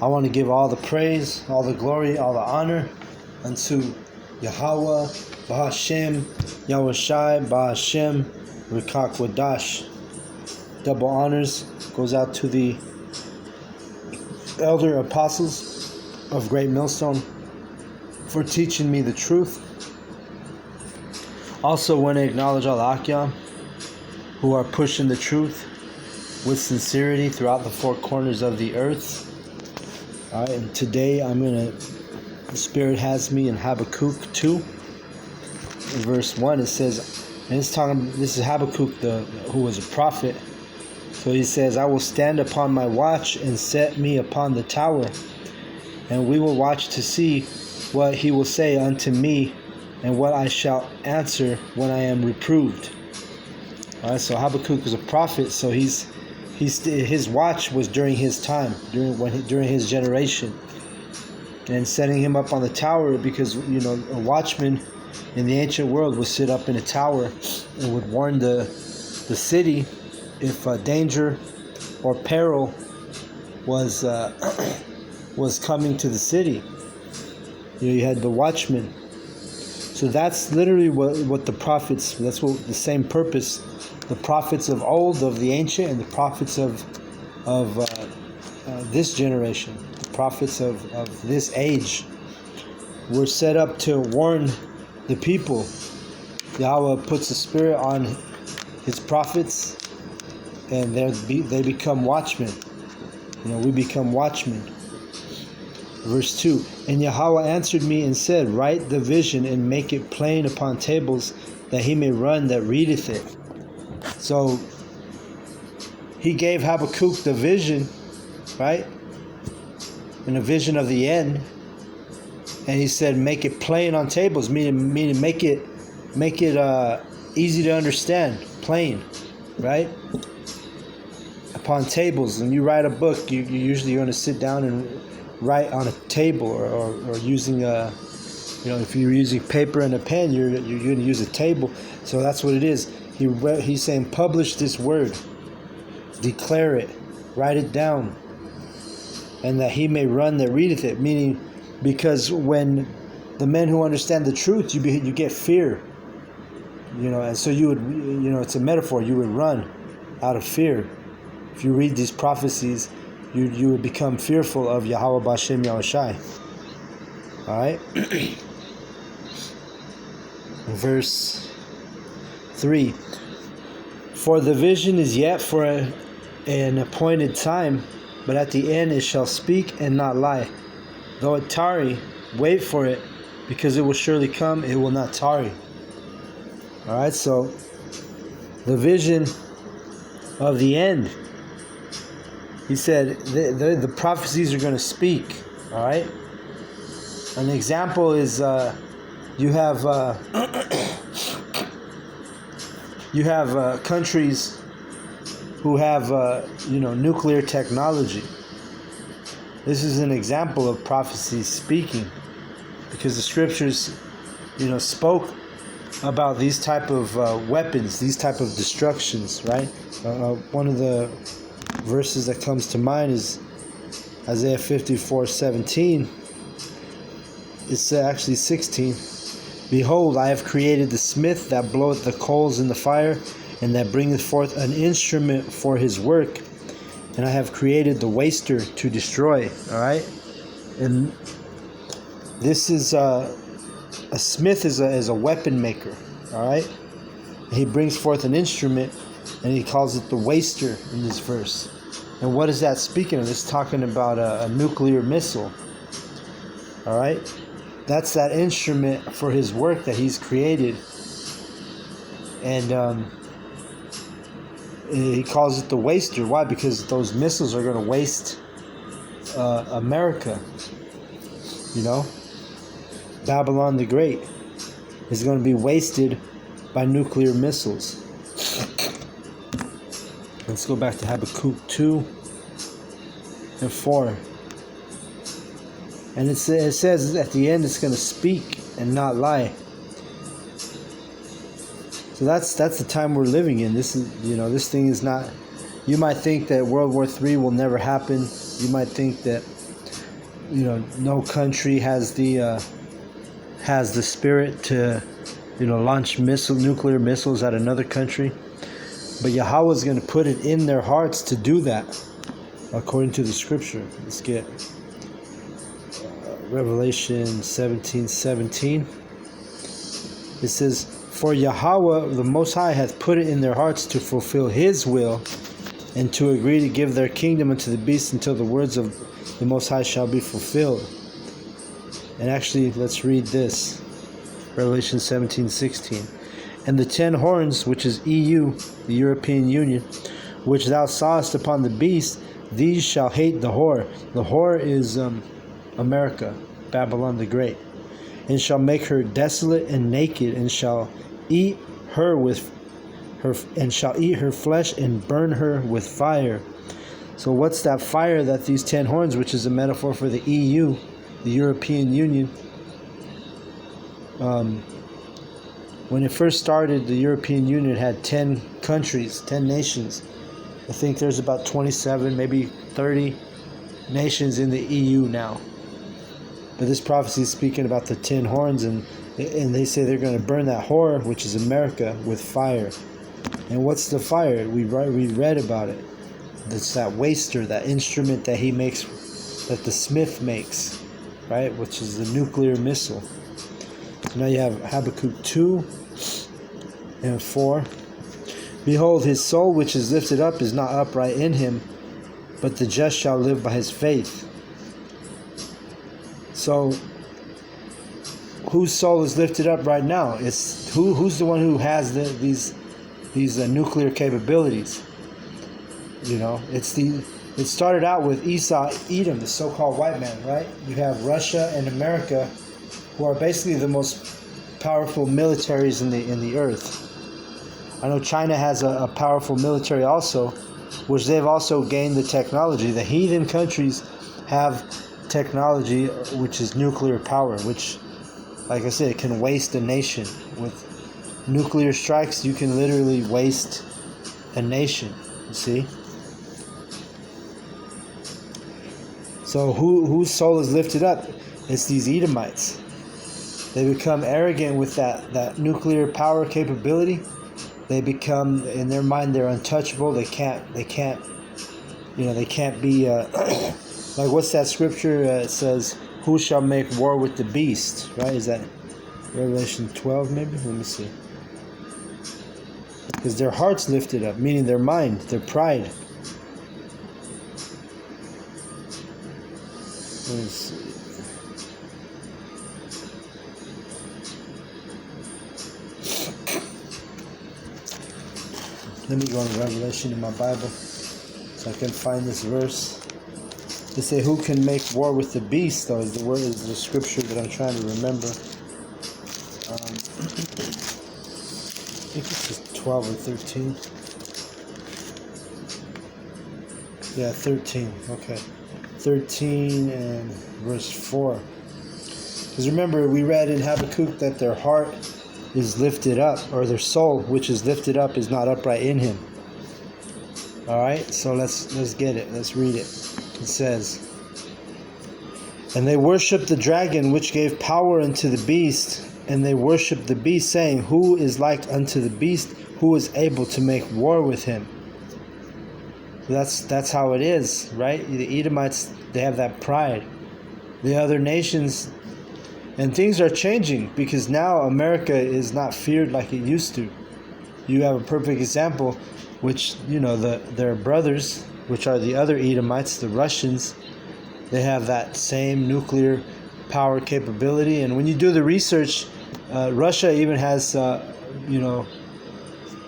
I want to give all the praise, all the glory, all the honor unto Yahweh, Bahashem, Yahushai, Bahashem, Rikak Wadash. Double honors goes out to the elder apostles of Great Millstone for teaching me the truth. Also want to acknowledge all the Akyam who are pushing the truth with sincerity throughout the four corners of the earth. All right, and today the Spirit has me in Habakkuk 2, in verse 1. It says, and this is Habakkuk, who was a prophet. So he says, I will stand upon my watch and set me upon the tower, and we will watch to see what he will say unto me, and what I shall answer when I am reproved. All right, so Habakkuk was a prophet, so his watch was during his time, during his generation, and setting him up on the tower, because a watchman in the ancient world would sit up in a tower and would warn the city if danger or peril was coming to the city. You had the watchman. So that's literally what the prophets. That's what the same purpose. The prophets of old, of the ancient, and the prophets of this generation, the prophets of this age, were set up to warn the people. Yahweh puts a spirit on his prophets, and they become watchmen. We become watchmen. Verse 2, and Yahweh answered me and said, write the vision and make it plain upon tables, that he may run that readeth it. So he gave Habakkuk the vision, right? And a vision of the end. And he said, make it plain on tables, meaning make it easy to understand, plain, right? Upon tables. When you write a book, you usually want to sit down and write on a table, or using if you're using paper and a pen, you're going to use a table. So that's what it is. He's saying, publish this word, declare it, write it down, and that he may run that readeth it. Meaning, because when the men who understand the truth, you get fear, and so you would, it's a metaphor. You would run out of fear. If you read these prophecies, you would become fearful of Yahweh Bashem Yahushai. All right. Verse 3. For the vision is yet for an appointed time, but at the end it shall speak and not lie. Though it tarry, wait for it, because it will surely come, it will not tarry. All right, so the vision of the end, he said the prophecies are going to speak. All right. An example is you have countries who have nuclear technology. This is an example of prophecy speaking, because the scriptures spoke about these type of weapons, these type of destructions, right? One of the verses that comes to mind is Isaiah 54:17. It's actually 16. Behold, I have created the smith that bloweth the coals in the fire, and that bringeth forth an instrument for his work. And I have created the waster to destroy. All right, and this is a smith is a weapon maker. All right, he brings forth an instrument, and he calls it the waster in this verse. And what is that speaking of? It's talking about a nuclear missile. All right, that's that instrument for his work that he's created. And he calls it the waster. Why? Because those missiles are going to waste America. Babylon the Great is going to be wasted by nuclear missiles. Let's go back to Habakkuk 2 and 4. And it says at the end it's going to speak and not lie. So that's the time we're living in. This is, this thing is not. You might think that World War III will never happen. You might think that no country has the spirit to launch nuclear missiles at another country. But Yahweh is going to put it in their hearts to do that, according to the scripture. Let's get Revelation 17:17. It says, "For Yahweh, the Most High, hath put it in their hearts to fulfill His will, and to agree to give their kingdom unto the beast until the words of the Most High shall be fulfilled." And actually, let's read this. Revelation 17:16. "And the 10 horns, which is EU, the European Union, which thou sawest upon the beast, these shall hate the whore." The whore is America, Babylon the Great. "And shall make her desolate and naked, and shall eat her flesh, and burn her with fire." So what's that fire that these 10 horns, which is a metaphor for the EU, the European Union? When it first started, the European Union had 10 countries, 10 nations. I think there's about 27, maybe 30 nations in the EU now. But this prophecy is speaking about the 10 horns, and they say they're going to burn that whore, which is America, with fire. And what's the fire? We read about it. It's that waster, that instrument that he makes, that the smith makes, right? Which is the nuclear missile. Now you have Habakkuk 2 and 4. "Behold, his soul which is lifted up is not upright in him, but the just shall live by his faith." So, whose soul is lifted up right now? It's who's the one who has these nuclear capabilities? It started out with Esau, Edom, the so-called white man, right? You have Russia and America, who are basically the most powerful militaries in the earth. I know China has a powerful military also, which they've also gained the technology. The heathen countries have technology, which is nuclear power, which, like I said, it can waste a nation. With nuclear strikes, you can literally waste a nation, you see? So whose soul is lifted up? It's these Edomites. They become arrogant with that nuclear power capability. They become, in their mind, they're untouchable. They can't be like, what's that scripture? It says, "Who shall make war with the beast?" Right? Is that Revelation 12 maybe? Let me see. Because their heart's lifted up, meaning their mind, their pride. Let me see. Let me go to Revelation in my Bible so I can find this verse. They say, "Who can make war with the beast?" Though is the scripture that I'm trying to remember. I think it's just 12 or 13. Yeah, 13. Okay, 13 and verse 4. Because remember, we read in Habakkuk that their heart is lifted up, or their soul which is lifted up is not upright in him. All right, so let's get it. Let's read it. It says, "And they worshiped the dragon which gave power unto the beast, and they worshiped the beast, saying, Who is like unto the beast? Who is able to make war with him?" So that's how it is, right? The Edomites, they have that pride. The other nations, and things are changing, because now America is not feared like it used to. You have a perfect example, which, their brothers, which are the other Edomites, the Russians, they have that same nuclear power capability. And when you do the research, Russia even has,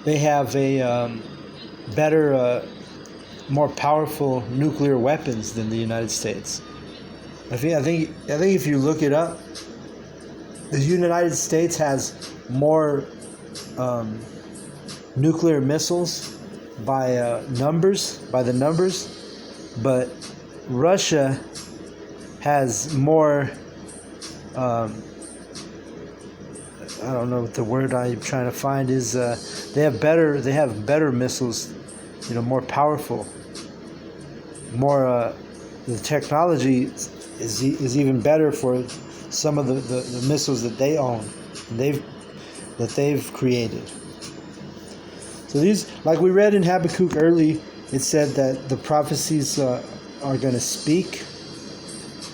they have a better, more powerful nuclear weapons than the United States. I think if you look it up, the United States has more nuclear missiles by the numbers, but Russia has more. I don't know what the word I'm trying to find is. They have better missiles, more powerful, more. The technology is even better for some of the missiles that they own, that they've created. So these, like we read in Habakkuk early, it said that the prophecies are going to speak.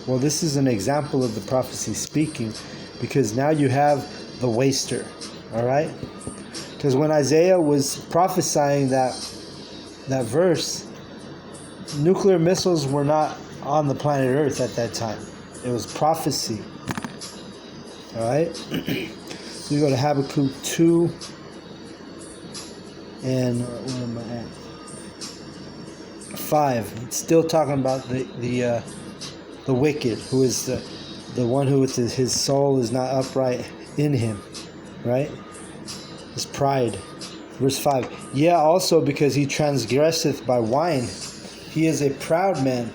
Well, this is an example of the prophecy speaking, because now you have the waster, all right? Because when Isaiah was prophesying that verse, nuclear missiles were not on the planet Earth at that time. It was prophecy, all right? So you go to Habakkuk 2, and where am I at? 5. It's still talking about the wicked, who is the one who with his soul is not upright in him, right? His pride. Verse 5. Yeah, also because he transgresseth by wine, he is a proud man.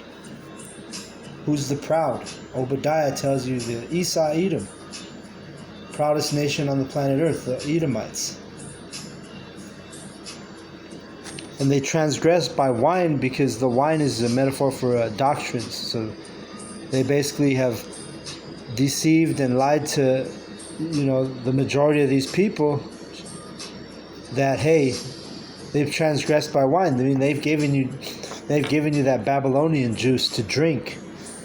Who's the proud? Obadiah tells you the Esau Edom, proudest nation on the planet Earth, the Edomites. And they transgress by wine because the wine is a metaphor for doctrines. So they basically have deceived and lied to, the majority of these people that, hey, they've transgressed by wine. I mean, they've given you that Babylonian juice to drink.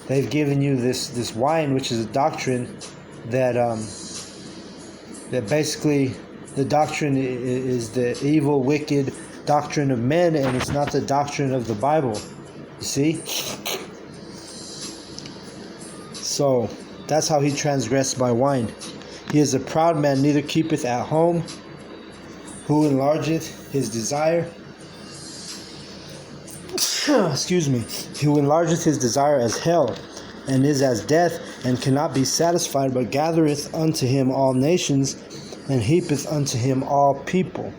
They've given you this wine, which is a doctrine that basically the doctrine is the evil, wicked doctrine of men, and it's not the doctrine of the Bible. You see? So that's how he transgressed by wine. He is a proud man, neither keepeth at home, who enlargeth his desire. Excuse me. Who enlargeth his desire as hell, and is as death, and cannot be satisfied, but gathereth unto him all nations, and heapeth unto him all people.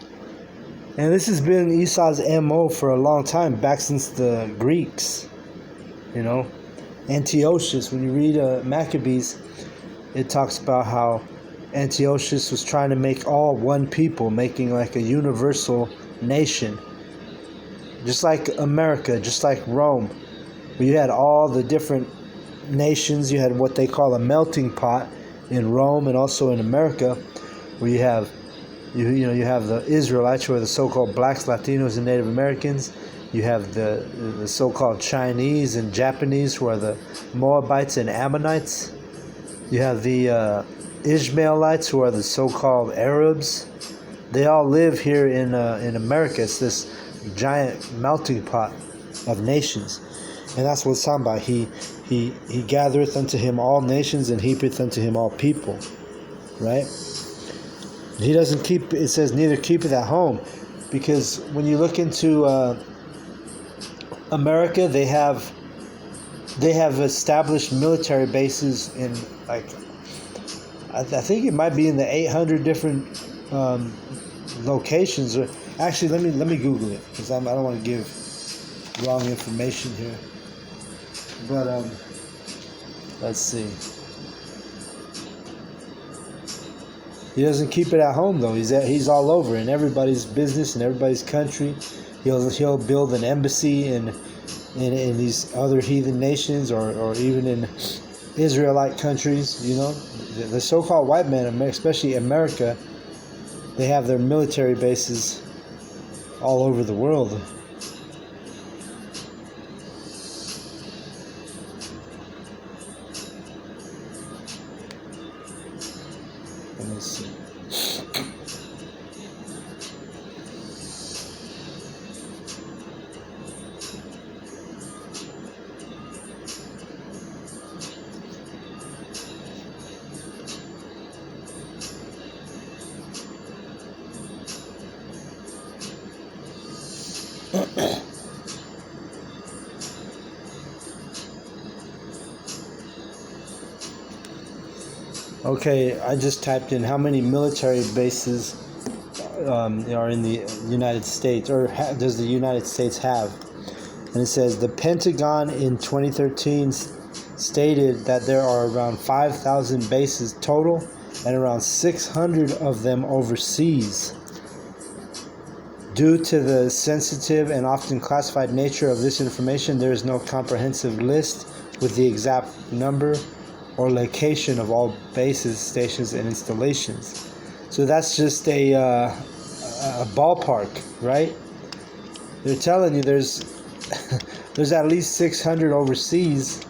And this has been Esau's MO for a long time, back since the Greeks. Antiochus, when you read Maccabees, it talks about how Antiochus was trying to make all one people, making like a universal nation. Just like America, just like Rome, where you had all the different nations. You had what they call a melting pot in Rome and also in America, where you have the Israelites, who are the so-called blacks, Latinos, and Native Americans. You have the so-called Chinese and Japanese, who are the Moabites and Ammonites. You have the Ishmaelites, who are the so-called Arabs. They all live here in America. It's this giant melting pot of nations, and that's what it's talking about. He gathereth unto him all nations, and heapeth unto him all people. Right? He doesn't keep. It says neither keepeth at home, because when you look into America, they have established military bases in, like, I think it might be in the 800 different locations. Or actually, let me Google it, because I don't want to give wrong information here. But let's see. He doesn't keep it at home though. He's all over in everybody's business, in everybody's country. He'll build an embassy in these other heathen nations, or even in Israelite countries. The so-called white man, especially America, they have their military bases all over the world. Let me see. Okay, I just typed in how many military bases are in the United States, or does the United States have? And it says the Pentagon in 2013 stated that there are around 5,000 bases total, and around 600 of them overseas. Due to the sensitive and often classified nature of this information, there is no comprehensive list with the exact number or location of all bases, stations, and installations. So that's just a ballpark, right? They're telling you there's there's at least 600 overseas